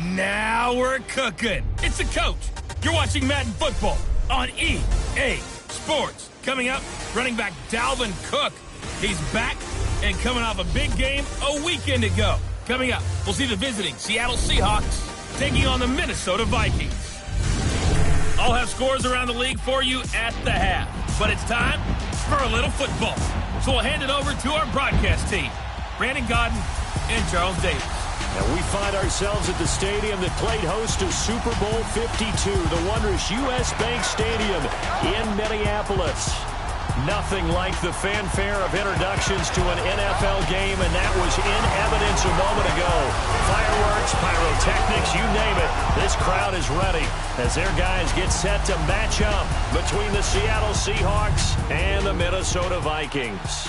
Now we're cooking. It's the coach. You're watching Madden Football on EA Sports. Coming up, running back Dalvin Cook. He's back and coming off a big game a weekend ago. Coming up, we'll see the visiting Seattle Seahawks taking on the Minnesota Vikings. I'll have scores around the league for you at the half. But it's time for a little football. So we'll hand it over to our broadcast team, Brandon Godden and Charles Davis. And we find ourselves at the stadium that played host to Super Bowl 52, the wondrous U.S. Bank Stadium in Minneapolis. Nothing like the fanfare of introductions to an NFL game, and that was in evidence a moment ago. Fireworks, pyrotechnics, you name it. This crowd is ready as their guys get set to match up between the Seattle Seahawks and the Minnesota Vikings.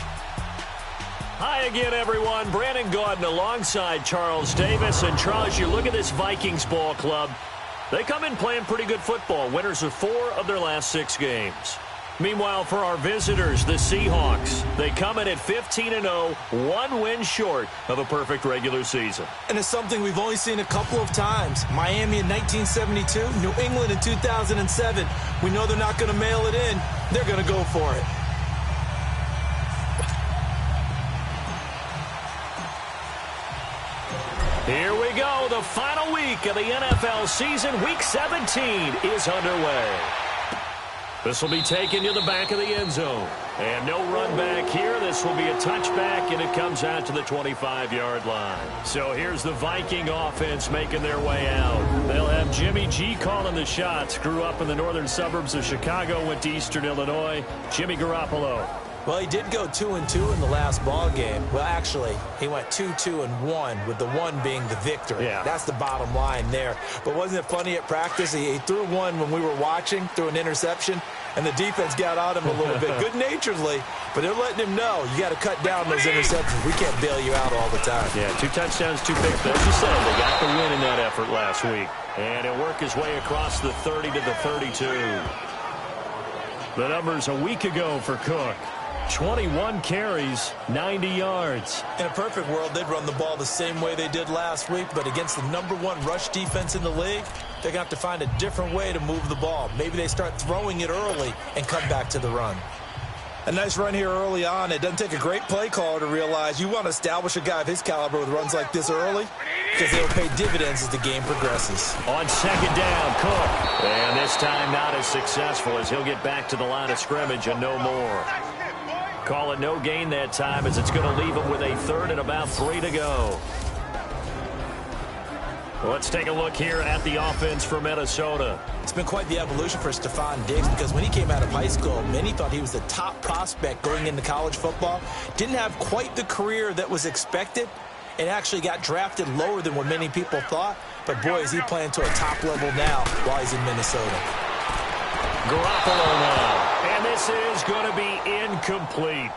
Hi again, everyone. Brandon Gaudin alongside Charles Davis. And Charles, you look at this Vikings ball club. They come in playing pretty good football. Winners of 4 of their last 6 games. Meanwhile, for our visitors, the Seahawks, they come in at 15-0, 1 win short of a perfect regular season. And it's something we've only seen a couple of times. Miami in 1972, New England in 2007. We know they're not going to mail it in. They're going to go for it. Here we go. The final week of the NFL season. Week 17 is underway. This will be taken to the back of the end zone. And no run back here. This will be a touchback, and it comes out to the 25-yard line. So here's the Viking offense making their way out. They'll have Jimmy G calling the shots. Grew up in the northern suburbs of Chicago, went to Eastern Illinois. Jimmy Garoppolo. Well, he did go 2-2 in the last ball game. Well, actually, he went 2-2-1, with the 1 being the victory. Yeah. That's the bottom line there. But wasn't it funny at practice? He threw one when we were watching, threw an interception, and the defense got on him a little bit, good-naturedly. But they're letting him know, you got to cut down those interceptions. We can't bail you out all the time. Yeah, 2 touchdowns, 2 picks. But as you said, they got the win in that effort last week. And he'll work his way across the 30 to the 32. The numbers a week ago for Cook. 21 carries, 90 yards. In a perfect world, they'd run the ball the same way they did last week, but against the #1 rush defense in the league, they're going to have to find a different way to move the ball. Maybe they start throwing it early and come back to the run. A nice run here early on. It doesn't take a great play caller to realize you want to establish a guy of his caliber with runs like this early, because they'll pay dividends as the game progresses. On second down, Cook. And this time not as successful as he'll get back to the line of scrimmage and no more. Call it no gain that time as it's going to leave him with a 3rd and about 3 to go. Let's take a look here at the offense for Minnesota. It's been quite the evolution for Stephon Diggs, because when he came out of high school, many thought he was the top prospect going into college football. Didn't have quite the career that was expected, and actually got drafted lower than what many people thought. But boy, is he playing to a top level now while he's in Minnesota. Garoppolo now. And this is going to be incomplete.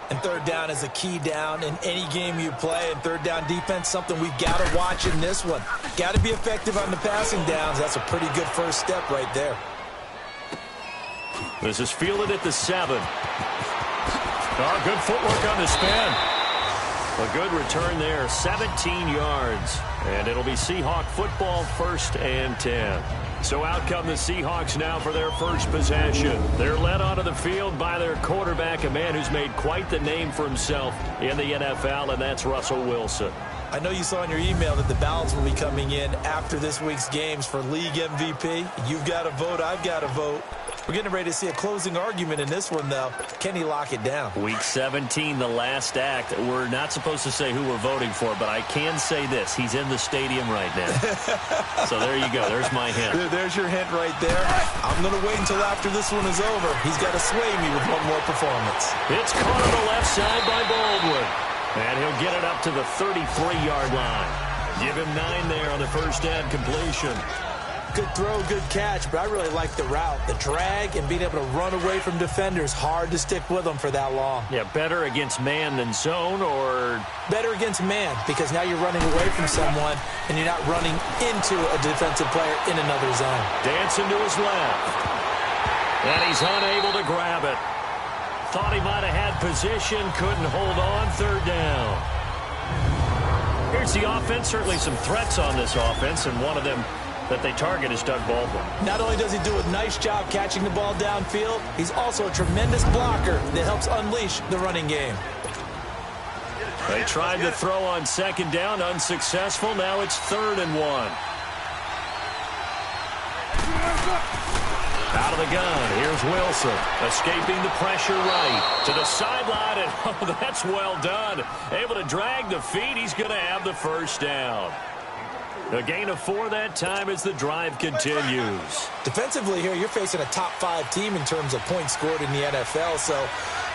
And 3rd down is a key down in any game you play. And 3rd down defense, something we've got to watch in this one. Got to be effective on the passing downs. That's a pretty good first step right there. This is fielded at the 7. Oh, good footwork on the spin. A good return there, 17 yards. And it'll be Seahawk football, 1st and 10. So out come the Seahawks now for their first possession. They're led onto the field by their quarterback, a man who's made quite the name for himself in the NFL, and that's Russell Wilson. I know you saw in your email that the ballots will be coming in after this week's games for league MVP. You've got to vote. I've got to vote. We're getting ready to see a closing argument in this one, though. Can he lock it down? Week 17, the last act. We're not supposed to say who we're voting for, but I can say this. He's in the stadium right now. So there you go. There's my hint. There's your hint right there. I'm going to wait until after this one is over. He's got to sway me with one more performance. It's caught on the left side by Baldwin. And he'll get it up to the 33-yard line. Give him 9 there on the first down completion. Good throw, good catch, but I really like the route. The drag and being able to run away from defenders, hard to stick with them for that long. Yeah, better against man than zone, or? Better against man, because now you're running away from someone and you're not running into a defensive player in another zone. Dancing to his left. And he's unable to grab it. Thought he might have had position, couldn't hold on, 3rd down. Here's the offense. Certainly some threats on this offense, and one of them that they target is Doug Baldwin. Not only does he do a nice job catching the ball downfield, he's also a tremendous blocker that helps unleash the running game. They tried to throw on second down, unsuccessful. Now it's 3rd and 1. Out of the gun, here's Wilson, escaping the pressure right to the sideline, and oh, that's well done. Able to drag the feet, he's going to have the first down. A gain of 4 that time as the drive continues. Defensively here, you're facing a top 5 team in terms of points scored in the NFL, so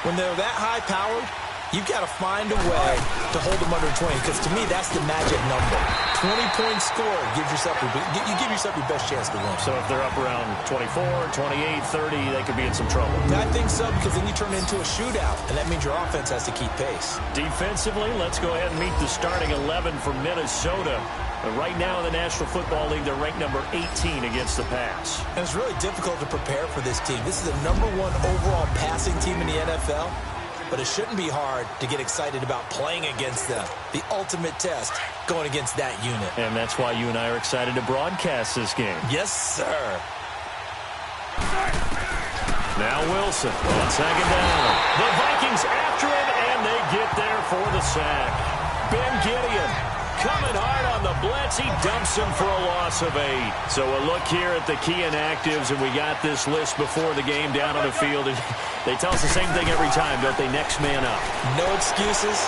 when they're that high-powered, you've got to find a way to hold them under 20, because to me, that's the magic number. 20 points scored gives yourself you give yourself your best chance to win. So if they're up around 24, 28, 30, they could be in some trouble. I think so, because then you turn it into a shootout, and that means your offense has to keep pace. Defensively, let's go ahead and meet the starting 11 for Minnesota. But right now in the National Football League, they're ranked number 18 against the pass. And it's really difficult to prepare for this team. This is the #1 overall passing team in the NFL. But it shouldn't be hard to get excited about playing against them. The ultimate test going against that unit. And that's why you and I are excited to broadcast this game. Yes, sir. Now Wilson on second down. The Vikings after him, and they get there for the sack. Ben Gideon coming hard on the blitz. He dumps him for a loss of 8. So a look here at the key inactives, and we got this list before the game down on the field. And they tell us the same thing every time, don't they? Next man up. No excuses.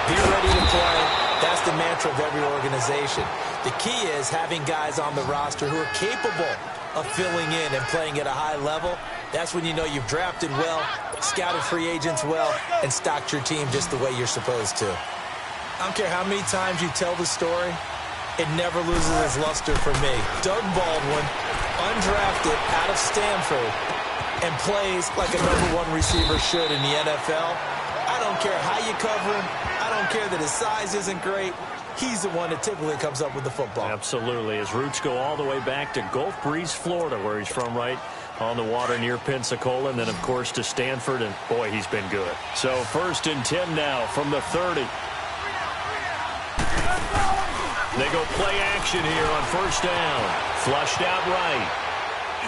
Be ready to play. That's the mantra of every organization. The key is having guys on the roster who are capable of filling in and playing at a high level. That's when you know you've drafted well, scouted free agents well, and stocked your team just the way you're supposed to. I don't care how many times you tell the story, it never loses its luster for me. Doug Baldwin, undrafted out of Stanford, and plays like a #1 receiver should in the NFL. I don't care how you cover him. I don't care that his size isn't great. He's the one that typically comes up with the football. Absolutely. His roots go all the way back to Gulf Breeze, Florida, where he's from, right on the water near Pensacola, and then, of course, to Stanford, and, boy, he's been good. So 1st and 10 now from the 30. They go play action here on 1st down. Flushed out right.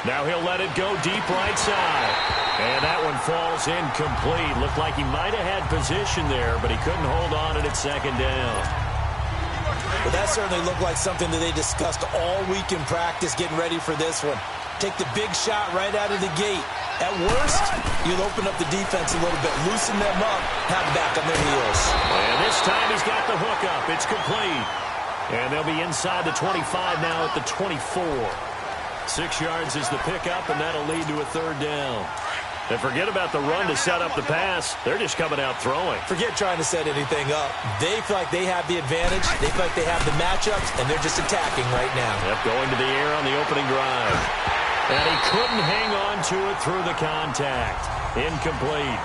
Now he'll let it go deep right side. And that one falls incomplete. Looked like he might have had position there, but he couldn't hold on at 2nd down. But that certainly looked like something that they discussed all week in practice, getting ready for this one. Take the big shot right out of the gate. At worst, you'll open up the defense a little bit, loosen them up, have back on their heels. And this time he's got the hook up. It's complete. And they'll be inside the 25 now at the 24. 6 yards is the pickup, and that'll lead to a 3rd down. And forget about the run to set up the pass. They're just coming out throwing. Forget trying to set anything up. They feel like they have the advantage. They feel like they have the matchups, and they're just attacking right now. Yep, going to the air on the opening drive. And he couldn't hang on to it through the contact. Incomplete.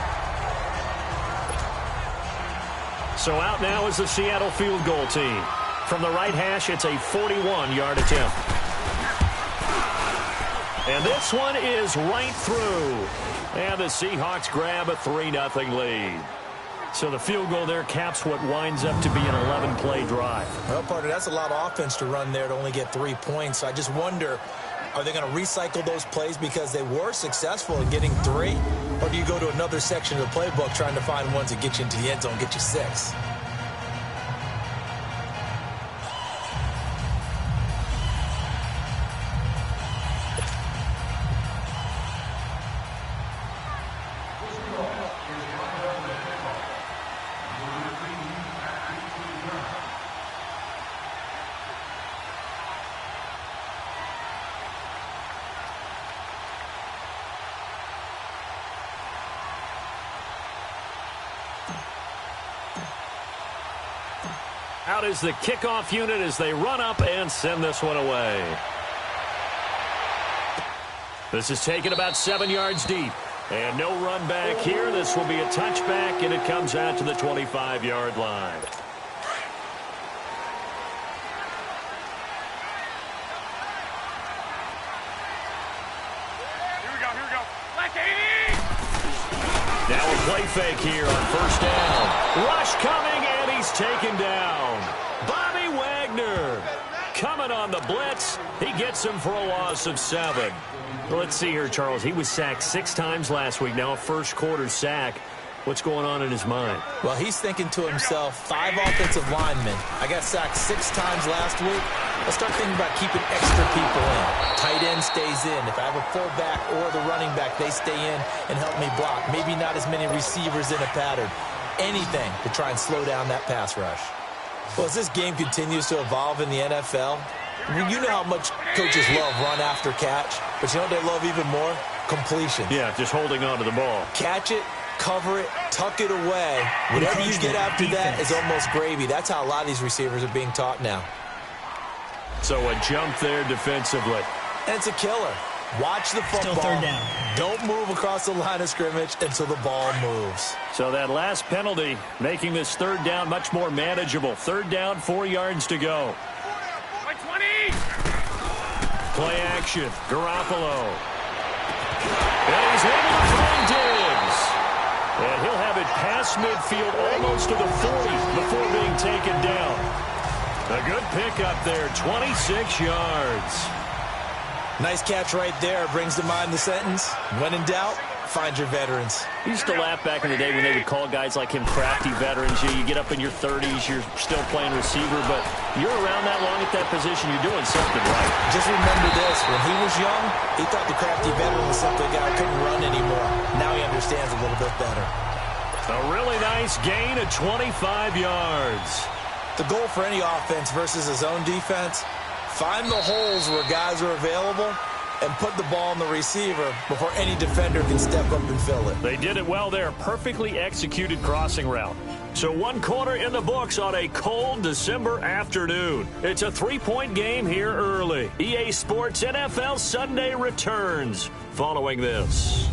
So out now is the Seattle field goal team. From the right hash, it's a 41-yard attempt. And this one is right through. And the Seahawks grab a 3-0 lead. So the field goal there caps what winds up to be an 11-play drive. Well, partner, that's a lot of offense to run there to only get 3 points. So I just wonder, are they going to recycle those plays because they were successful in getting 3? Or do you go to another section of the playbook trying to find ones that get you into the end zone, get you 6? Out is the kickoff unit as they run up and send this one away. This is taken about 7 yards deep. And no run back here. This will be a touchback, and it comes out to the 25-yard line. Here we go. Black 80! Now a play fake here on 1st down. Rush coming, and he's taken down. Bobby Wagner coming on the blitz. He gets him for a loss of 7. Well, let's see here, Charles. He was sacked 6 times last week. Now a first-quarter sack. What's going on in his mind? Well, he's thinking to himself, 5 offensive linemen. I got sacked 6 times last week. Let's start thinking about keeping extra people in. Tight end stays in. If I have a fullback or the running back, they stay in and help me block. Maybe not as many receivers in a pattern. Anything to try and slow down that pass rush. Well, as this game continues to evolve in the NFL, you know how much coaches love run after catch, but you know what they love even more? Completion. Yeah, just holding on to the ball. Catch it, cover it, tuck it away. Whatever you get after that is almost gravy. That's how a lot of these receivers are being taught now. So a jump there defensively. And it's a killer. Watch the football. Still third down. Don't move across the line of scrimmage until the ball moves. So that last penalty making this third down much more manageable. Third down, 4 yards to go. 20. Play action. Garoppolo. And he's able to find Diggs. And he'll have it past midfield almost to the 40 before being taken down. A good pickup there, 26 yards. Nice catch right there. Brings to mind the sentence, when in doubt, find your veterans. I used to laugh back in the day when they would call guys like him crafty veterans. You get up in your 30s, you're still playing receiver, but you're around that long at that position, you're doing something right. Just remember this, when he was young, he thought the crafty veteran was simply a guy who couldn't run anymore. Now he understands a little bit better. A really nice gain of 25 yards. The goal for any offense versus his own defense, find the holes where guys are available and put the ball in the receiver before any defender can step up and fill it. They did it well there. Perfectly executed crossing route. So 1 quarter in the books on a cold December afternoon. It's a 3-point game here early. EA Sports NFL Sunday returns following this.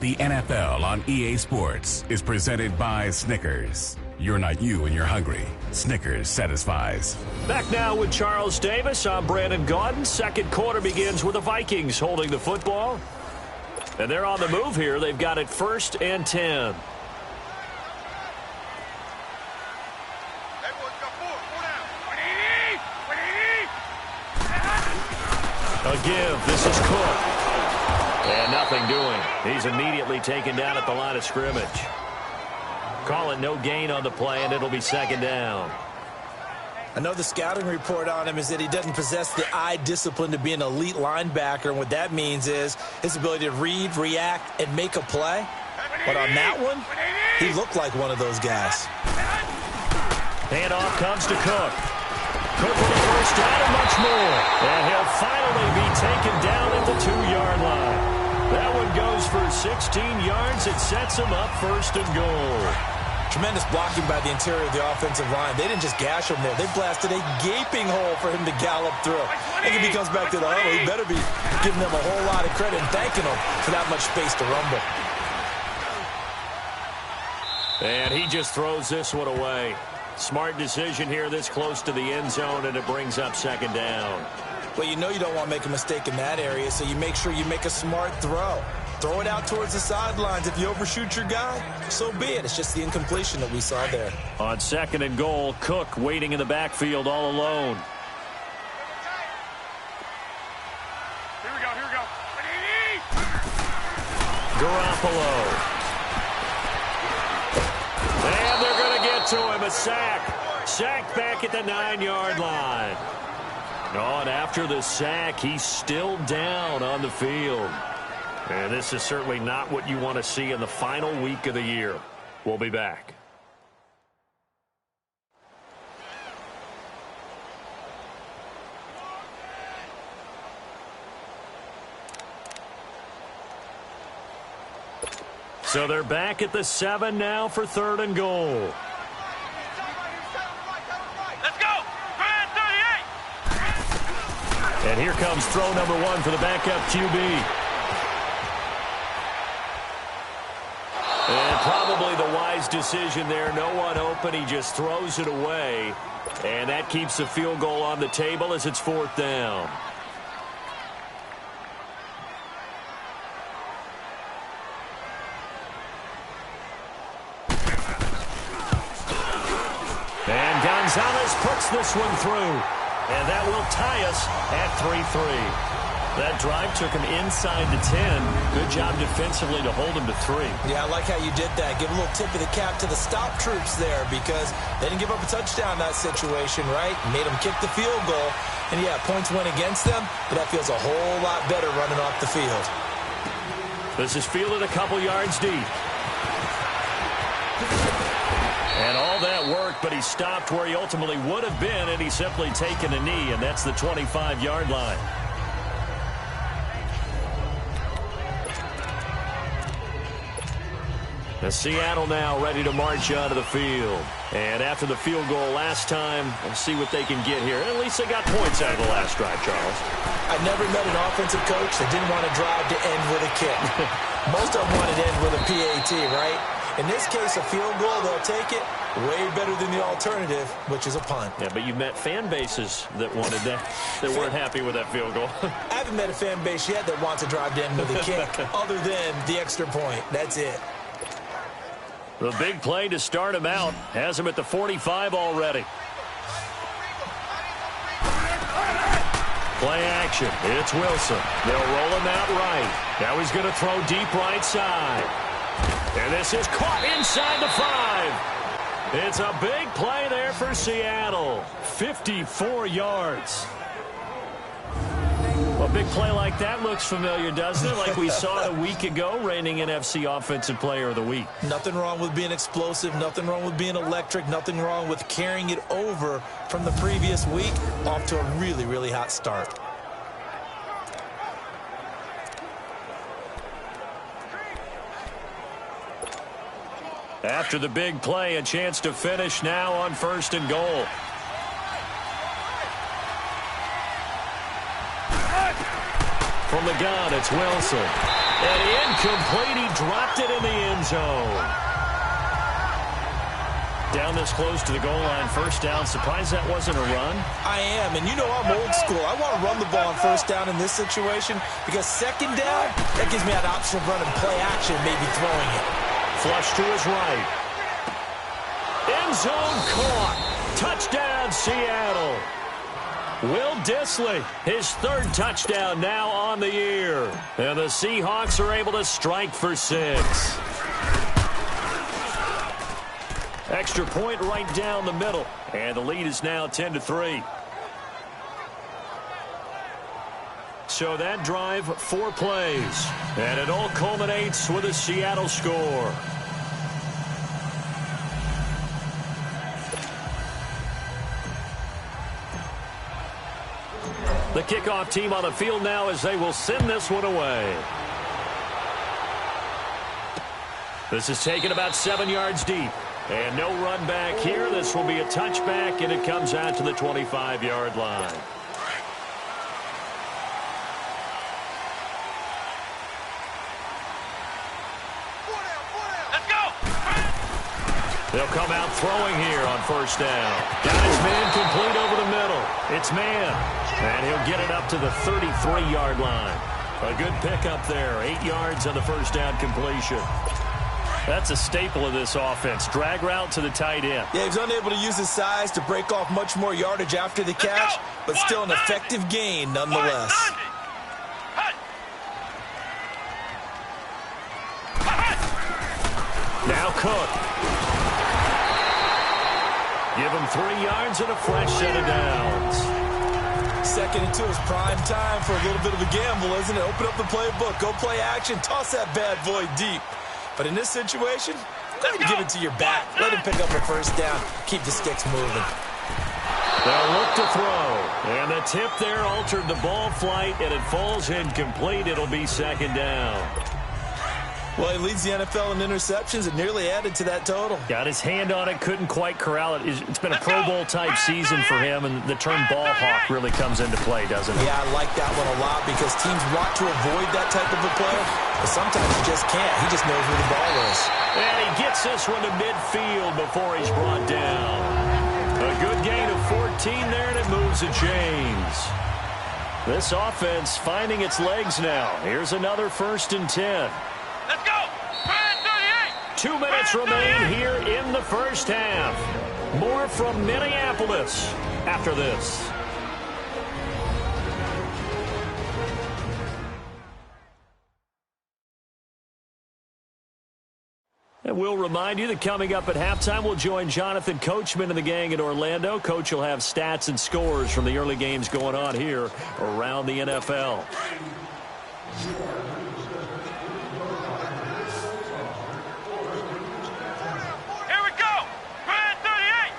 The NFL on EA Sports is presented by Snickers. You're not you when you're hungry. Snickers satisfies. Back now with Charles Davis. I'm Brandon Gaudin. Second quarter begins with the Vikings holding the football. And they're on the move here. They've got it 1st and 10. A give. This is Cook. And nothing doing. He's immediately taken down at the line of scrimmage. Call it no gain on the play, and it'll be 2nd down. I know the scouting report on him is that he doesn't possess the eye discipline to be an elite linebacker, and what that means is his ability to read, react, and make a play. But on that one, he looked like one of those guys. Handoff comes to Cook. Cook with a first down and much more. And he'll finally be taken down at the 2-yard line. That one goes for 16 yards. It sets him up 1st and goal. Tremendous blocking by the interior of the offensive line. They didn't just gash him there. They blasted a gaping hole for him to gallop through. I think if he comes back to the huddle, he better be giving them a whole lot of credit and thanking them for that much space to rumble. And he just throws this one away. Smart decision here this close to the end zone, and it brings up 2nd down. Well, you know you don't want to make a mistake in that area, so you make sure you make a smart throw. Throw it out towards the sidelines. If you overshoot your guy, so be it. It's just the incompletion that we saw there. On 2nd and goal, Cook waiting in the backfield all alone. Here we go. Garoppolo. And they're going to get to him. A sack. Sack back at the 9-yard line. Oh, and after the sack, he's still down on the field. And this is certainly not what you want to see in the final week of the year. We'll be back. So they're back at the 7 now for 3rd and goal. Let's go. 38. And here comes throw number 1 for the backup QB. And probably the wise decision there. No one open. He just throws it away. And that keeps the field goal on the table as it's 4th down. And Thomas puts this one through. And that will tie us at 3-3. That drive took him inside the 10. Good job defensively to hold him to 3. Yeah, I like how you did that. Give a little tip of the cap to the stop troops there because they didn't give up a touchdown in that situation, right? Made them kick the field goal. And, yeah, points went against them, but that feels a whole lot better running off the field. This is fielded a couple yards deep. And all that work, but he stopped where he ultimately would have been, and he's simply taken a knee, and that's the 25-yard line. The Seattle now ready to march onto the field. And after the field goal last time, we'll see what they can get here. At least they got points out of the last drive, Charles. I never met an offensive coach that didn't want to drive to end with a kick. Most of them wanted to end with a PAT, right? In this case, a field goal, they'll take it. Way better than the alternative, which is a punt. Yeah, but you've met fan bases that wanted that, that weren't happy with that field goal. I haven't met a fan base yet that wants to drive to end with a kick, other than the extra point. That's it. The big play to start him out has him at the 45 already. Play action. It's Wilson. They'll roll him out right. Now he's going to throw deep right side. And this is caught inside the 5. It's a big play there for Seattle. 54 yards. A big play like that looks familiar, doesn't it? Like we saw it a week ago, reigning NFC Offensive Player of the Week. Nothing wrong with being explosive. Nothing wrong with being electric. Nothing wrong with carrying it over from the previous week off to a really, really hot start. After the big play, a chance to finish now on 1st and goal. From the gun, it's Wilson. And incomplete, he dropped it in the end zone. Down this close to the goal line, 1st down. Surprised that wasn't a run? I am, and you know I'm old school. I want to run the ball on 1st down in this situation because 2nd down, that gives me an option of running play action, maybe throwing it. Flush to his right. End zone caught. Touchdown, Seattle. Will Dissly, his 3rd touchdown now on the year. And the Seahawks are able to strike for 6. Extra point right down the middle. And the lead is now 10-3. So that drive, 4 plays. And it all culminates with a Seattle score. The kickoff team on the field now as they will send this one away. This is taken about 7 yards deep. And no run back here. This will be a touchback, and it comes out to the 25-yard line. Let's go! They'll come out throwing here on 1st down. Got his man complete over the middle. It's man. And he'll get it up to the 33-yard line. A good pickup there. 8 yards on the 1st down completion. That's a staple of this offense. Drag route to the tight end. Yeah, he was unable to use his size to break off much more yardage after the catch, but still an effective gain nonetheless. Now Cook. Give him 3 yards and a fresh set of downs. 2nd and 2 is prime time for a little bit of a gamble, isn't it? Open up the playbook, go play action, toss that bad boy deep. But in this situation, go ahead and give it to your back. Let him pick up a 1st down. Keep the sticks moving. They'll look to throw. And the tip there altered the ball flight, and it falls incomplete. It'll be 2nd down. Well, he leads the NFL in interceptions and nearly added to that total. Got his hand on it, couldn't quite corral it. It's been a Pro Bowl-type season for him, and the term ball hawk really comes into play, doesn't it? Yeah, I like that one a lot because teams want to avoid that type of a player, but sometimes you just can't. He just knows where the ball is. And he gets this one to midfield before he's brought down. A good gain of 14 there, and it moves the chains. This offense finding its legs now. Here's another 1st and 10. Let's go! 38! 2 minutes remain here in the 1st half. More from Minneapolis after this. And we'll remind you that coming up at halftime, we'll join Jonathan Coachman and the gang in Orlando. Coach will have stats and scores from the early games going on here around the NFL. Here we go. Red 38.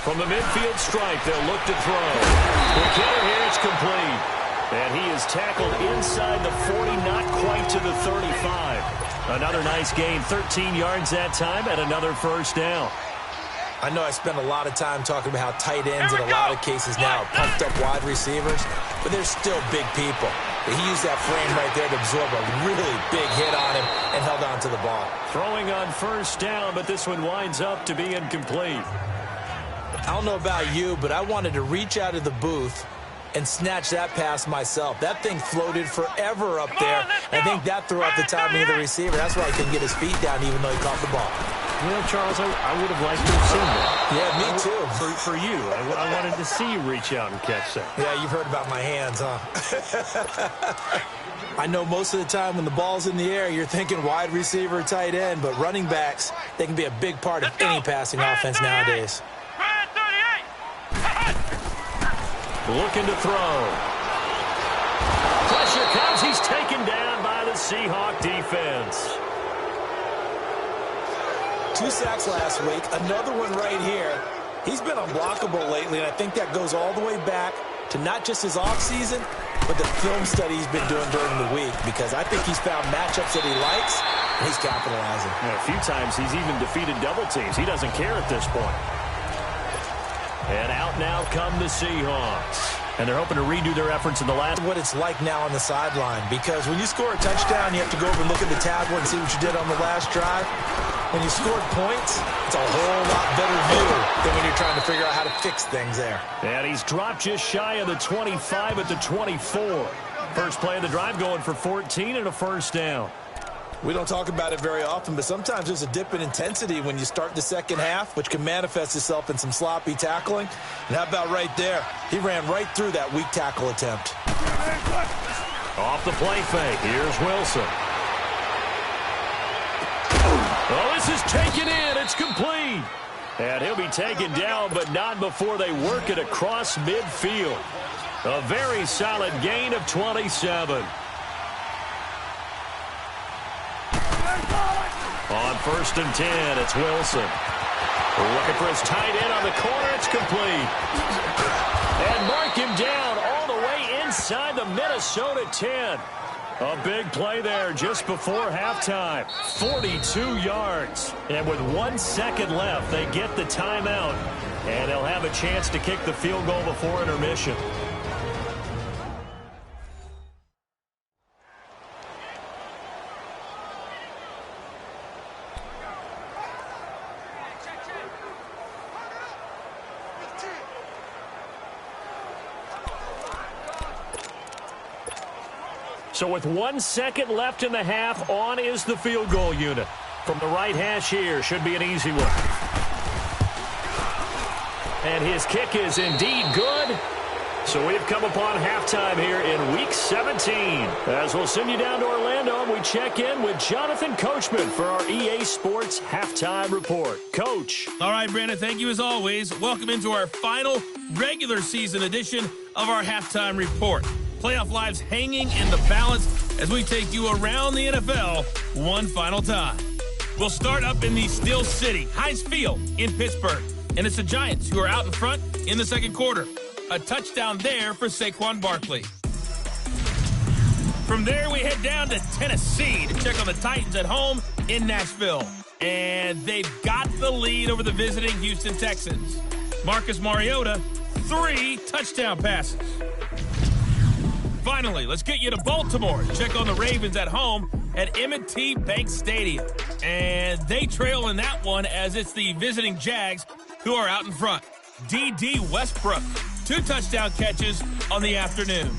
From the midfield stripe, they'll look to throw. The killer here is complete. And he is tackled inside the 40, not quite to the 35. Another nice gain, 13 yards that time, and another first down. I know I spend a lot of time talking about how tight ends in a lot of cases now are pumped up wide receivers, but they're still big people. He used that frame right there to absorb a really big hit on him and held on to the ball. Throwing on first down, but this one winds up to be incomplete. I don't know about you, but I wanted to reach out of the booth and snatch that pass myself. That thing floated forever up there. I think that threw off the timing of the receiver. That's why he couldn't get his feet down even though he caught the ball. You know, Charles, I would have liked to have seen that. Yeah, me too. For you. I wanted to see you reach out and catch that. Yeah, you've heard about my hands, huh? I know most of the time when the ball's in the air, you're thinking wide receiver, tight end, but running backs, they can be a big part of any passing offense nowadays. Looking to throw. Pressure comes. He's taken down by the Seahawks defense. 2 sacks last week. Another one right here. He's been unblockable lately, and I think that goes all the way back to not just his offseason, but the film study he's been doing during the week, because I think he's found matchups that he likes, and he's capitalizing. Yeah, a few times he's even defeated double teams. He doesn't care at this point. And out now come the Seahawks. And they're hoping to redo their efforts in the last. What it's like now on the sideline, because when you score a touchdown, you have to go over and look at the tablet and see what you did on the last drive. When you scored points, it's a whole lot better view than when you're trying to figure out how to fix things there. And he's dropped just shy of the 25 at the 24. First play of the drive going for 14 and a first down. We don't talk about it very often, but sometimes there's a dip in intensity when you start the second half, which can manifest itself in some sloppy tackling. And how about right there? He ran right through that weak tackle attempt. Off the play fake. Here's Wilson. Oh, this is taken in. It's complete. And he'll be taken down, but not before they work it across midfield. A very solid gain of 27. On 1st and 10, it's Wilson. Looking for his tight end on the corner. It's complete. And mark him down all the way inside the Minnesota 10. A big play there just before halftime. 42 yards. And with 1 second left, they get the timeout. And they'll have a chance to kick the field goal before intermission. So with 1 second left in the half, on is the field goal unit. From the right hash here, should be an easy one. And his kick is indeed good. So we've come upon halftime here in Week 17. As we'll send you down to Orlando, and we check in with Jonathan Coachman for our EA Sports Halftime Report. Coach. All right, Brandon, thank you as always. Welcome into our final regular season edition of our Halftime Report. Playoff lives hanging in the balance as we take you around the NFL one final time. We'll start up in the Steel City, Heinz Field in Pittsburgh. And it's the Giants who are out in front in the second quarter. A touchdown there for Saquon Barkley. From there, we head down to Tennessee to check on the Titans at home in Nashville. And they've got the lead over the visiting Houston Texans. Marcus Mariota, 3 touchdown passes. Finally, let's get you to Baltimore. Check on the Ravens at home at M&T Bank Stadium. And they trail in that one as it's the visiting Jags who are out in front. D.D. Westbrook, 2 touchdown catches on the afternoon.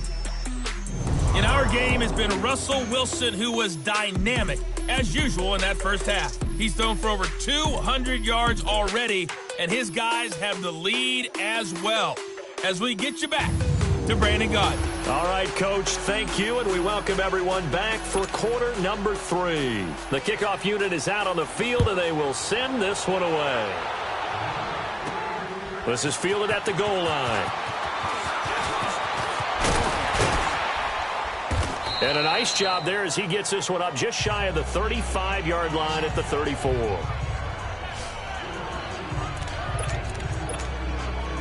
In our game has been Russell Wilson, who was dynamic, as usual, in that first half. He's thrown for over 200 yards already, and his guys have the lead as well. As we get you back to Brandon Gaudin. All right, Coach, thank you, and we welcome everyone back for quarter number 3. The kickoff unit is out on the field, and they will send this one away. This is fielded at the goal line. And a nice job there as he gets this one up just shy of the 35-yard line at the 34.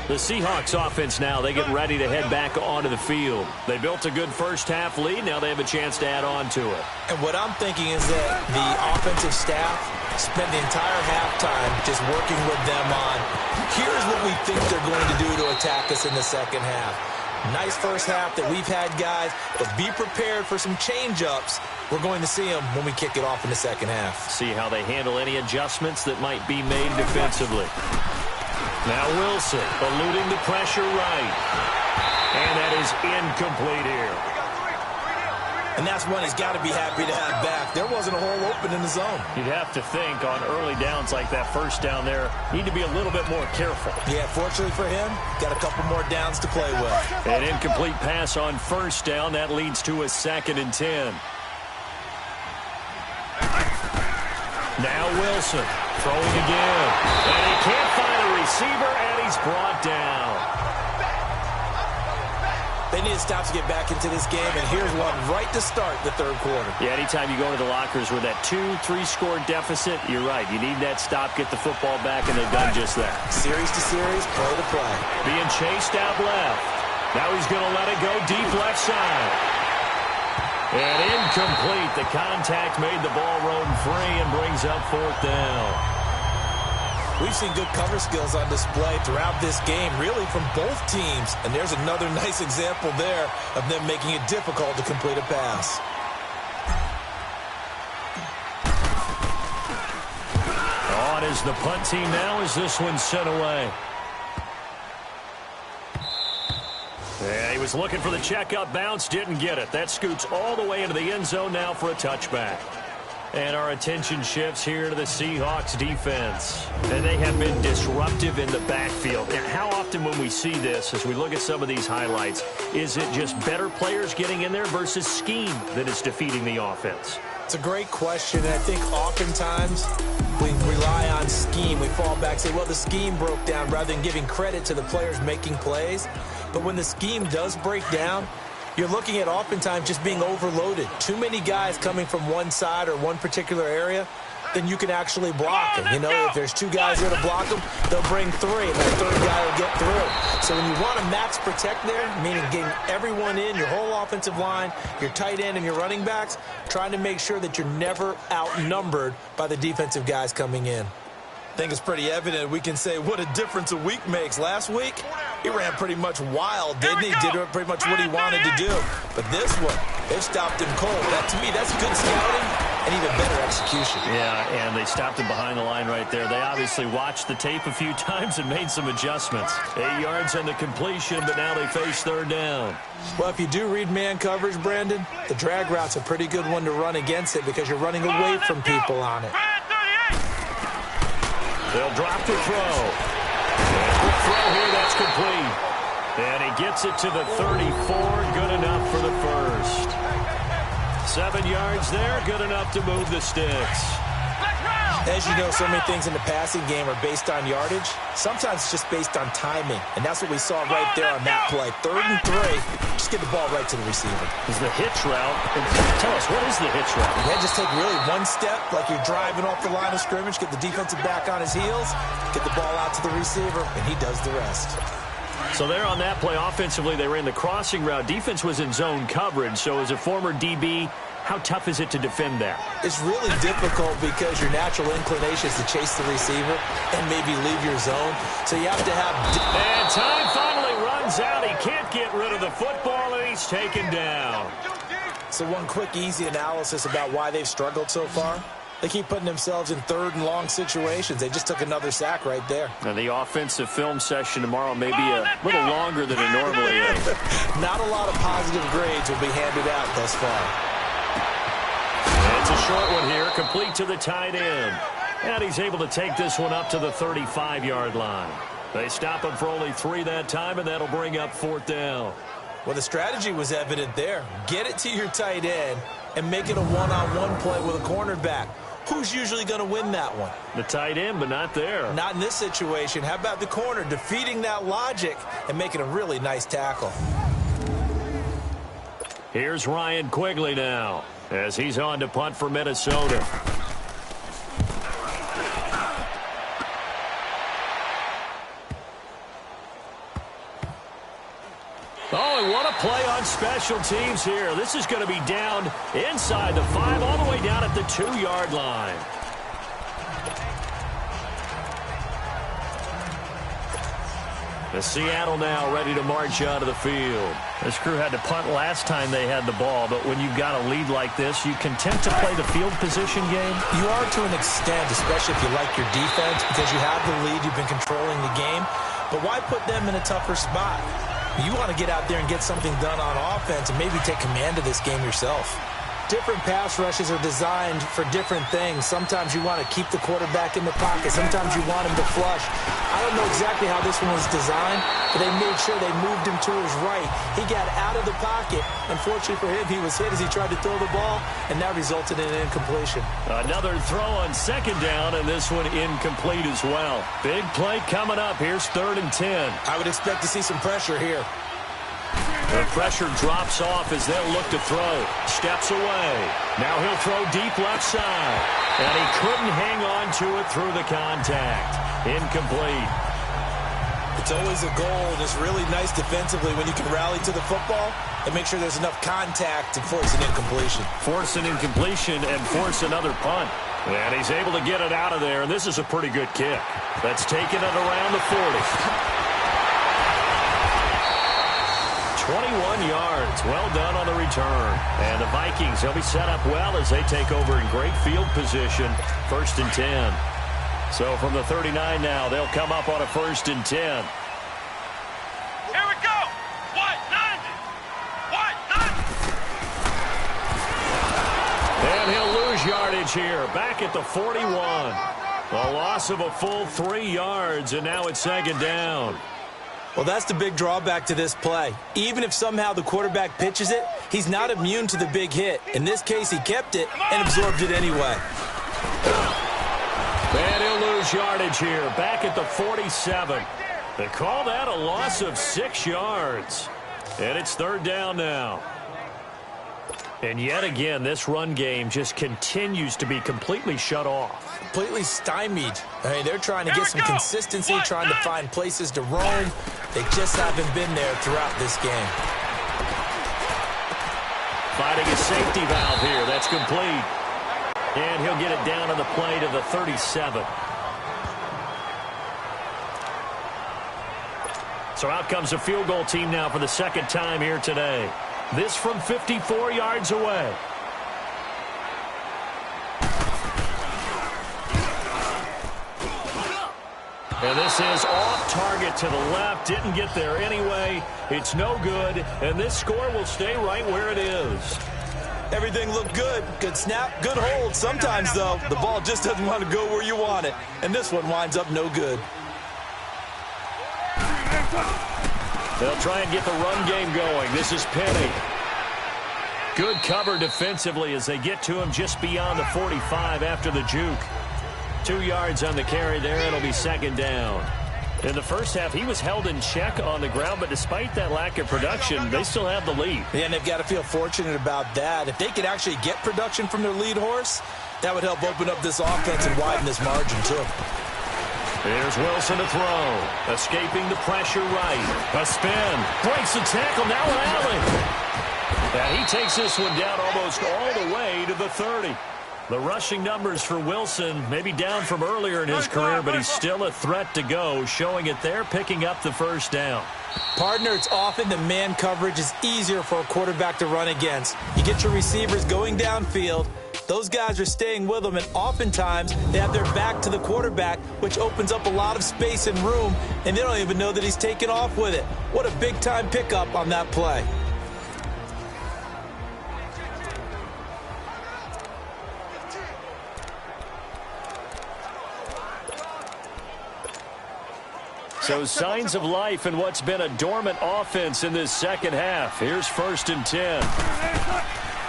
The Seahawks offense now, they get ready to head back onto the field. They built a good first-half lead. Now they have a chance to add on to it. And what I'm thinking is that the offensive staff spent the entire halftime just working with them on, here's what we think they're going to do to attack us in the second half. Nice first half that we've had, guys, but be prepared for some change-ups. We're going to see them when we kick it off in the second half. See how they handle any adjustments that might be made defensively. Now Wilson eluding the pressure right. And that is incomplete here. And that's one he's got to be happy to have back. There wasn't a hole open in the zone. You'd have to think on early downs like that first down there, need to be a little bit more careful. Yeah, fortunately for him, got a couple more downs to play with. An incomplete pass on first down. That leads to a 2nd and 10. Now Wilson throwing again. And he can't find a receiver, and he's brought down. They need to stop to get back into this game, and here's one right to start the third quarter. Yeah, anytime you go into the lockers with that 2-3 score deficit, you're right. You need that stop, get the football back, and they've done just that. Series to series, play to play. Being chased out left. Now he's going to let it go deep left side. And incomplete. The contact made the ball roam free and brings up 4th down. We've seen good cover skills on display throughout this game, really from both teams. And there's another nice example there of them making it difficult to complete a pass. On is the punt team now as this one's sent away. Yeah, he was looking for the checkup bounce, didn't get it. That scoots all the way into the end zone now for a touchback. And our attention shifts here to the Seahawks defense. And they have been disruptive in the backfield. And how often when we see this, as we look at some of these highlights, is it just better players getting in there versus scheme that is defeating the offense? It's a great question, and I think oftentimes we rely on scheme. We fall back and say, well, the scheme broke down, rather than giving credit to the players making plays. But when the scheme does break down, you're looking at oftentimes just being overloaded. Too many guys coming from one side or one particular area, then you can actually block them. You know, if there's 2 guys there to block them, they'll bring 3, and that 3rd guy will get through. So when you want to max protect there, meaning getting everyone in, your whole offensive line, your tight end and your running backs, trying to make sure that you're never outnumbered by the defensive guys coming in. I think it's pretty evident. We can say what a difference a week makes. Last week, he ran pretty much wild, didn't he? Did pretty much what he wanted to do. But this one, they stopped him cold. That, to me, that's good scouting and even better execution. Yeah, and they stopped him behind the line right there. They obviously watched the tape a few times and made some adjustments. 8 yards on the completion, but now they face 3rd down. Well, if you do read man coverage, Brandon, the drag route's a pretty good one to run against it because you're running away from people on it. They'll drop the throw. And the throw here, that's complete. And he gets it to the 34. Good enough for the first. 7 yards there. Good enough to move the sticks. As you know, so many things in the passing game are based on yardage. Sometimes it's just based on timing. And that's what we saw right there on that play. 3rd and 3. Just get the ball right to the receiver. Is the hitch route. Tell us, what is the hitch route? Yeah, just take really one step, like you're driving off the line of scrimmage, get the defensive back on his heels, get the ball out to the receiver, and he does the rest. So there on that play, offensively, they ran the crossing route. Defense was in zone coverage. So as a former DB, how tough is it to defend that? It's really difficult because your natural inclination is to chase the receiver and maybe leave your zone. So you have to have... And time finally runs out. He can't get rid of the football, and he's taken down. So one quick, easy analysis about why they've struggled so far. They keep putting themselves in third and long situations. They just took another sack right there. And the offensive film session tomorrow may be a little longer than it normally is. Not a lot of positive grades will be handed out thus far. It's a short one here, complete to the tight end. And he's able to take this one up to the 35-yard line. They stop him for only 3 that time, and that'll bring up 4th down. Well, the strategy was evident there. Get it to your tight end and make it a one-on-one play with a cornerback. Who's usually going to win that one? The tight end, but not there. Not in this situation. How about the corner defeating that logic and making a really nice tackle? Here's Ryan Quigley now as he's on to punt for Minnesota. Oh, and what a play on special teams here. This is going to be down inside the 5, all the way down at the 2-yard line. The Seattle now ready to march out of the field. This crew had to punt last time they had the ball, but when you've got a lead like this, you content to play the field position game? You are to an extent, especially if you like your defense, because you have the lead, you've been controlling the game. But why put them in a tougher spot? You want to get out there and get something done on offense and maybe take command of this game yourself. Different pass rushes are designed for different things. Sometimes you want to keep the quarterback in the pocket. Sometimes you want him to flush. I don't know exactly how this one was designed, but they made sure they moved him to his right. He got out of the pocket. Unfortunately for him, he was hit as he tried to throw the ball, and that resulted in an incompletion. Another throw on 2nd down, and this one incomplete as well. Big play coming up. Here's 3rd and 10. I would expect to see some pressure here. The pressure drops off as they'll look to throw. Steps away. Now he'll throw deep left side. And he couldn't hang on to it through the contact. Incomplete. It's always a goal, and it's really nice defensively when you can rally to the football and make sure there's enough contact to force an incompletion. Force an incompletion and force another punt. And he's able to get it out of there, and this is a pretty good kick. That's taking it around the 40. 21 yards. Well done on the return. And the Vikings, they'll be set up well as they take over in great field position. 1st and 10. So from the 39 now, they'll come up on a 1st and 10. Here we go. What? 90. What? 90. And he'll lose yardage here. Back at the 41. A loss of a full 3 yards, and now it's 2nd down. Well, that's the big drawback to this play. Even if somehow the quarterback pitches it, he's not immune to the big hit. In this case, he kept it and absorbed it anyway. And he'll lose yardage here. Back at the 47. They call that a loss of 6 yards. And it's 3rd down now. And yet again, this run game just continues to be completely shut off. Completely stymied. I mean, they're trying to get some consistency, trying to find places to roam. They just haven't been there throughout this game. Fighting a safety valve here. That's complete. And he'll get it down on the play to the 37. So out comes the field goal team now for the 2nd time here today. This from 54 yards away. And this is off target to the left. Didn't get there anyway. It's no good. And this score will stay right where it is. Everything looked good. Good snap, good hold. Sometimes, though, the ball just doesn't want to go where you want it. And this one winds up no good. They'll try and get the run game going. This is Penny. Good cover defensively as they get to him just beyond the 45 after the juke. 2 yards on the carry there. It'll be 2nd down. In the first half, he was held in check on the ground, but despite that lack of production, they still have the lead. Yeah, and they've got to feel fortunate about that. If they could actually get production from their lead horse, that would help open up this offense and widen this margin, too. Here's Wilson to throw. Escaping the pressure right. A spin. Breaks the tackle. Now Allen. And he takes this one down almost all the way to the 30. The rushing numbers for Wilson maybe down from earlier in his career, but he's still a threat to go, showing it there, picking up the 1st down. Partner, it's often the man coverage is easier for a quarterback to run against. You get your receivers going downfield, Those guys are staying with them, and oftentimes they have their back to the quarterback, which opens up a lot of space and room, and they don't even know that he's taken off with it. What a big-time pickup on that play. So signs of life in what's been a dormant offense in this second half. Here's 1st and 10.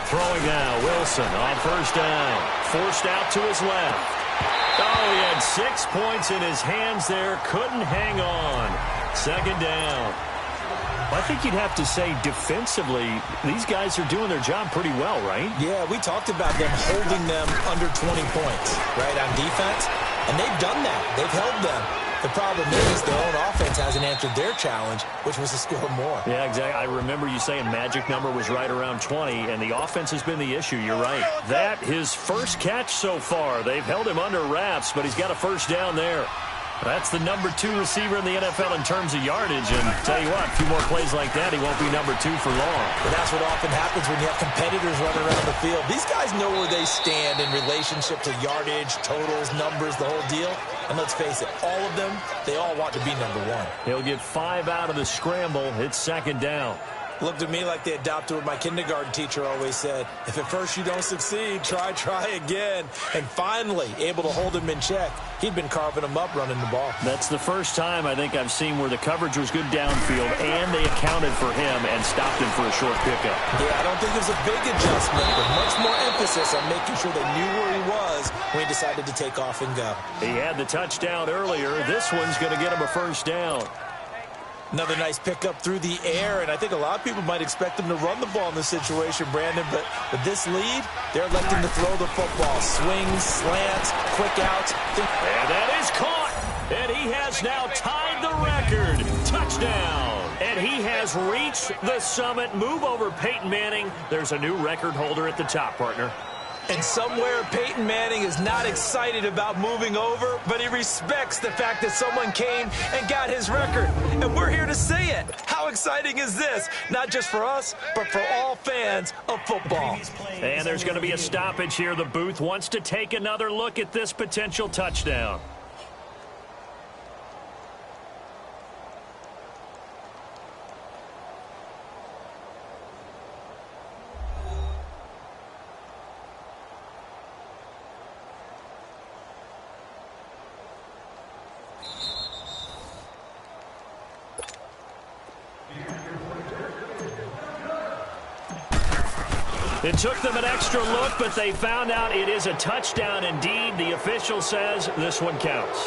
Throwing now, Wilson on 1st down. Forced out to his left. Oh, he had 6 points in his hands there. Couldn't hang on. 2nd down. I think you'd have to say defensively, these guys are doing their job pretty well, right? Yeah, we talked about them holding them under 20 points, right, on defense. And they've done that. They've held them. The problem is their own offense hasn't answered their challenge, which was to score more. Yeah, exactly. I remember you saying magic number was right around 20, and the offense has been the issue. You're right. That, his first catch so far. They've held him under wraps, but he's got a 1st down there. That's the number 2 receiver in the NFL in terms of yardage, and tell you what, a few more plays like that, he won't be number 2 for long. But that's what often happens when you have competitors running around the field. These guys know where they stand in relationship to yardage, totals, numbers, the whole deal. And let's face it, all of them, they all want to be number 1. He'll get 5 out of the scramble. It's 2nd down. Looked at me like they adopted what my kindergarten teacher always said. If at first you don't succeed, try again. And finally, able to hold him in check. He'd been carving him up running the ball. That's the first time I think I've seen where the coverage was good downfield and they accounted for him and stopped him for a short pickup. Yeah, I don't think it was a big adjustment, but much more emphasis on making sure they knew where he was when he decided to take off and go. He had the touchdown earlier. This one's going to get him a 1st down. Another nice pickup through the air, and I think a lot of people might expect him to run the ball in this situation, Brandon, but with this lead, they're electing to throw the football. Swings, slants, quick outs. And that is caught, and he has now tied the record. Touchdown. And he has reached the summit. Move over Peyton Manning. There's a new record holder at the top, partner. And somewhere Peyton Manning is not excited about moving over, but he respects the fact that someone came and got his record. And we're here to see it. How exciting is this? Not just for us, but for all fans of football. And there's going to be a stoppage here. The booth wants to take another look at this potential touchdown. It took them an extra look, but they found out it is a touchdown indeed. The official says this one counts.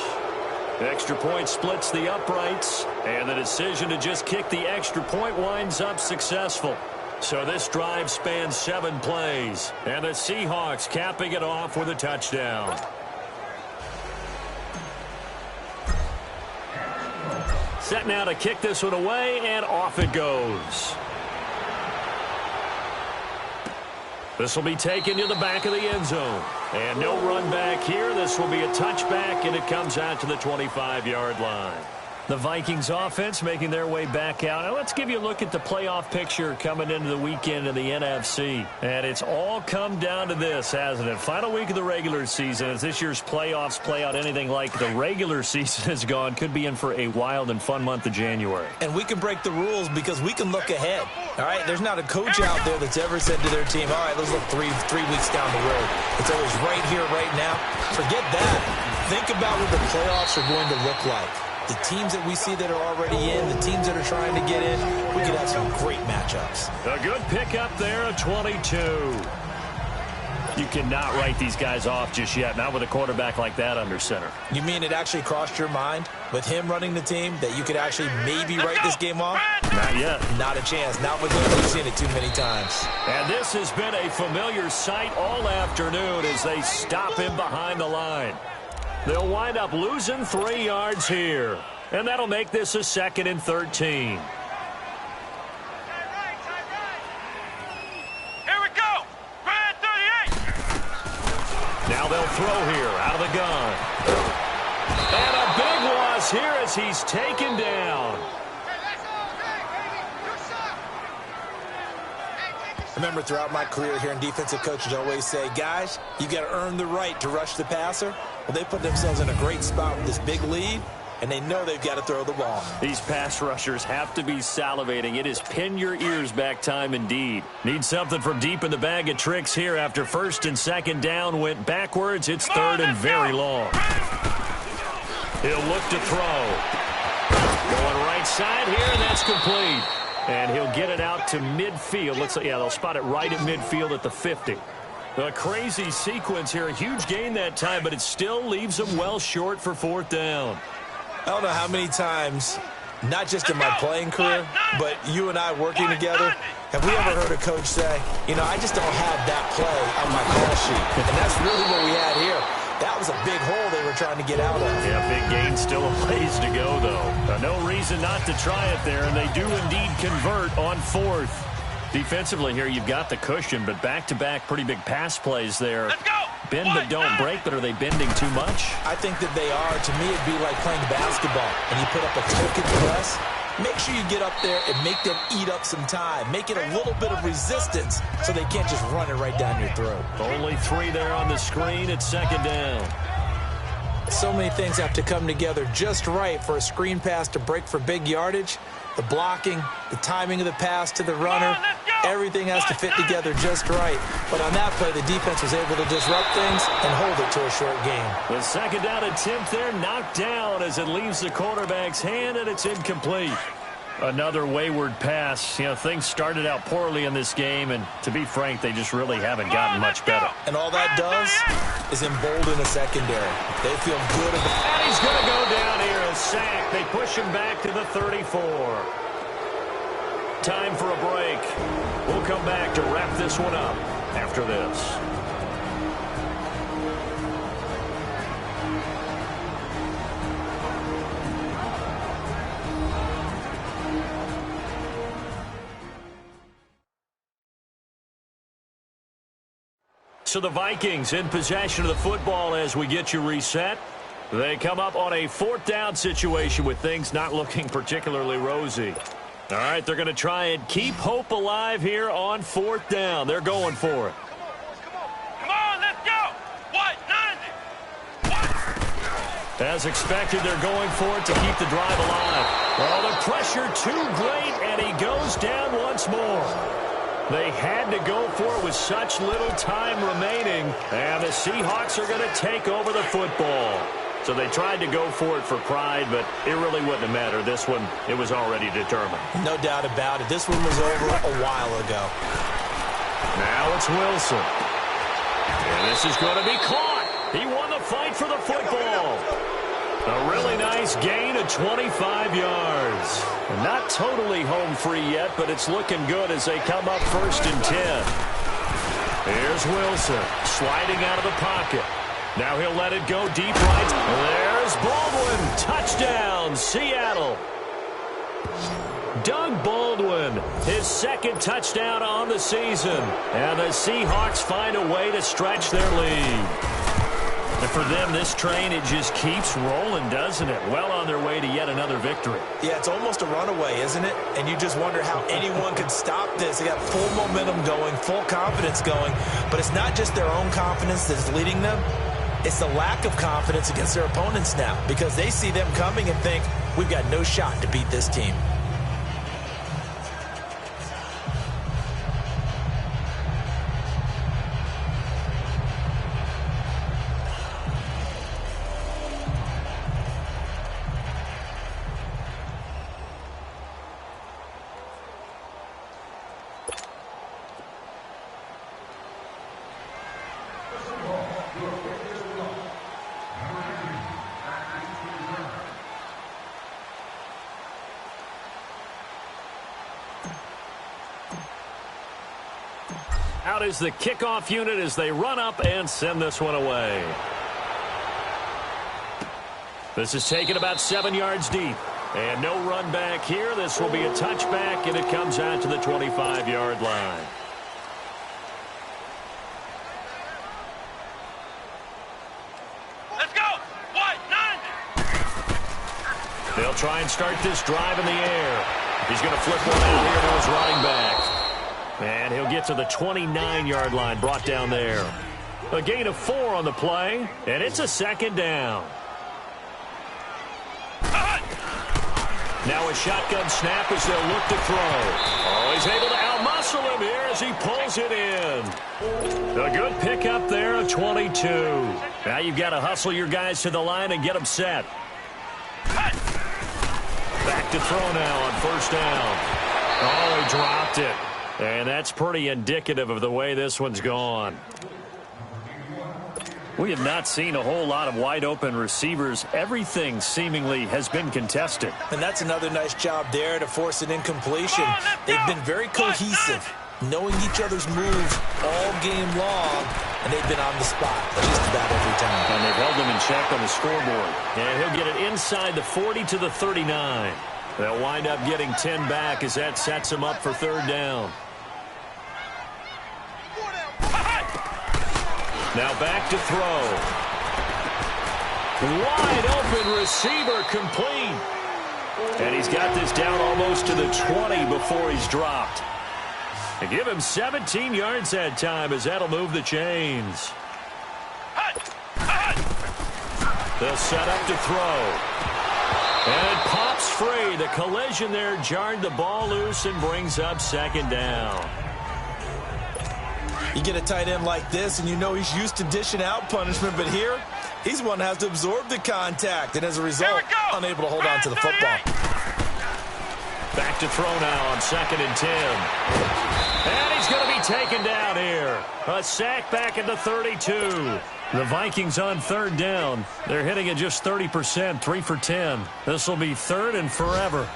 The extra point splits the uprights, and the decision to just kick the extra point winds up successful. So this drive spans 7 plays, and the Seahawks capping it off with a touchdown. Set now to kick this one away, and off it goes. This will be taken to the back of the end zone. And no run back here. This will be a touchback, and it comes out to the 25-yard line. The Vikings offense making their way back out. Now let's give you a look at the playoff picture coming into the weekend in the NFC. And it's all come down to this, hasn't it? Final week of the regular season. As this year's playoffs play out anything like the regular season has gone, could be in for a wild and fun month of January. And we can break the rules because we can look ahead. All right, there's not a coach out there that's ever said to their team, all right, let's look three weeks down the road. It's always right here, right now. Forget that. Think about what the playoffs are going to look like. The teams that we see that are already in, the teams that are trying to get in, we could have some great matchups. A good pickup there, a 22. You cannot write these guys off just yet, not with a quarterback like that under center. You mean it actually crossed your mind with him running the team that you could actually maybe write this game off? Not yet. Not a chance. Not with him. We've seen it too many times. And this has been a familiar sight all afternoon as they stop him behind the line. They'll wind up losing 3 yards here. And that'll make this a 2nd and 13. Here we go. Grand 38. Now they'll throw here out of the gun. And a big loss here as he's taken down. remember throughout my career here in defensive coaches always say, guys, you got to earn the right to rush the passer. Well, they put themselves in a great spot with this big lead, and they know they've got to throw the ball. These pass rushers have to be salivating. It is pin your ears back time indeed. Need something from deep in the bag of tricks here after first and second down went backwards. It's third and very long. He'll look to throw. Going right side here, and that's complete. And he'll get it out to midfield. Looks like, yeah, they'll spot it right at midfield at the 50. A crazy sequence here. A huge gain that time, but it still leaves them well short for fourth down. I don't know how many times, not just in my playing career, but you and I working together, have we ever heard a coach say, you know, I just don't have that play on my call sheet. And that's really what we had here. That was a big hole they were trying to get out of. Yeah, big gain, still a ways to go, though. No reason not to try it there, and they do indeed convert on fourth. Defensively here, you've got the cushion, but back-to-back pretty big pass plays there. Let's go! Bend but don't break, but are they bending too much? I think that they are. To me, it'd be like playing basketball, and you put up a token press. Make sure you get up there and make them eat up some time. Make it a little bit of resistance so they can't just run it right down your throat. Only 3 there on the screen at second down. So many things have to come together just right for a screen pass to break for big yardage. The blocking, the timing of the pass to the runner, everything has to fit together just right. But on that play, the defense was able to disrupt things and hold it to a short game. The second down attempt there knocked down as it leaves the quarterback's hand, and it's incomplete. Another wayward pass. You know, things started out poorly in this game, and to be frank, they just really haven't gotten much better. And all that does is embolden a secondary. They feel good about it. And he's going to go down here, a sack. They push him back to the 34. Time for a break. We'll come back to wrap this one up after this. So the Vikings in possession of the football as we get you reset. They come up on a fourth down situation with things not looking particularly rosy. All right, they're going to try and keep hope alive here on fourth down. They're going for it. Come on, let's go! What? 90! As expected, they're going for it to keep the drive alive. Well, the pressure too great, and he goes down once more. They had to go for it with such little time remaining, and the Seahawks are going to take over the football. So they tried to go for it for pride, but it really wouldn't have mattered. This one, it was already determined. No doubt about it. This one was over a while ago. Now it's Wilson. And this is going to be caught. He won the fight for the football. A really nice gain of 25 yards. Not totally home free yet, but it's looking good as they come up first and 10. Here's Wilson sliding out of the pocket. Now he'll let it go deep right. There's Baldwin. Touchdown, Seattle. Doug Baldwin, his second touchdown on the season. And the Seahawks find a way to stretch their lead. And for them, this train, it just keeps rolling, doesn't it? Well on their way to yet another victory. Yeah, it's almost a runaway, isn't it? And you just wonder how anyone could stop this. They got full momentum going, full confidence going. But it's not just their own confidence that's leading them. It's the lack of confidence against their opponents now, because they see them coming and think, we've got no shot to beat this team. Out is the kickoff unit as they run up and send this one away. This is taken about 7 yards deep. And no run back here. This will be a touchback, and it comes out to the 25-yard line. Let's go! What? 90! They'll try and start this drive in the air. He's going to flip one out here to his running back. And he'll get to the 29-yard line, brought down there. A gain of 4 on the play, and it's a second down. Now a shotgun snap as they'll look to throw. Oh, he's able to outmuscle him here as he pulls it in. A good pickup there of 22. Now you've got to hustle your guys to the line and get them set. Back to throw now on first down. Oh, he dropped it. And that's pretty indicative of the way this one's gone. We have not seen a whole lot of wide-open receivers. Everything seemingly has been contested. And that's another nice job there to force an incompletion. They've been very cohesive, knowing each other's moves all game long, and they've been on the spot just about every time. And they've held them in check on the scoreboard. And he'll get it inside the 40 to the 39. They'll wind up getting 10 back as that sets them up for third down. Now back to throw. Wide open receiver complete. And he's got this down almost to the 20 before he's dropped. And give him 17 yards that time as that'll move the chains. They'll set up to throw. And it pops free. The collision there jarred the ball loose and brings up second down. You get a tight end like this, and you know he's used to dishing out punishment, but here, he's one that has to absorb the contact, and as a result, unable to hold on to the football. Back to throw now on 2nd and 10. And he's going to be taken down here. A sack back at the 32. The Vikings on third down. They're hitting at just 30%, 3 for 10. This will be third and forever.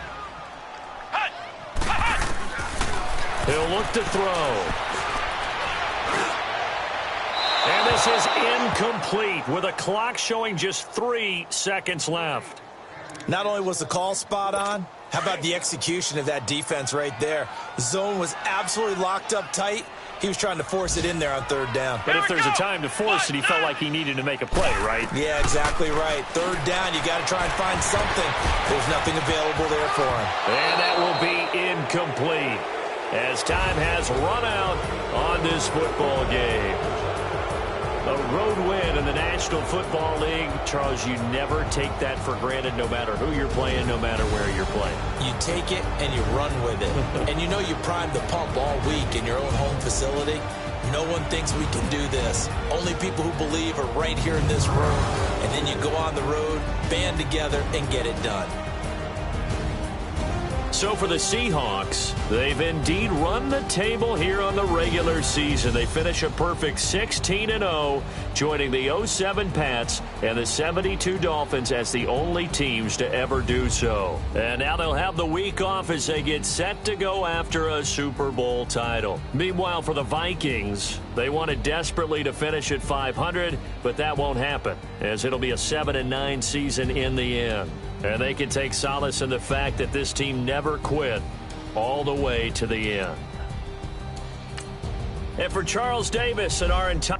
He'll look to throw. And this is incomplete with a clock showing just 3 seconds left. Not only was the call spot on, how about the execution of that defense right there? The zone was absolutely locked up tight. He was trying to force it in there on third down. But if there's a time to force it, he felt like he needed to make a play, right? Yeah, exactly right. Third down, you got to try and find something. There's nothing available there for him. And that will be incomplete as time has run out on this football game. A road win in the National Football League. Charles, you never take that for granted no matter who you're playing, no matter where you're playing. You take it and you run with it. And you know you primed the pump all week in your own home facility. No one thinks we can do this. Only people who believe are right here in this room. And then you go on the road, band together, and get it done. So for the Seahawks, they've indeed run the table here on the regular season. They finish a perfect 16-0, joining the 07 Pats and the 72 Dolphins as the only teams to ever do so. And now they'll have the week off as they get set to go after a Super Bowl title. Meanwhile, for the Vikings, they wanted desperately to finish at 500, but that won't happen, as it'll be a 7-9 season in the end. And they can take solace in the fact that this team never quit all the way to the end. And for Charles Davis and our entire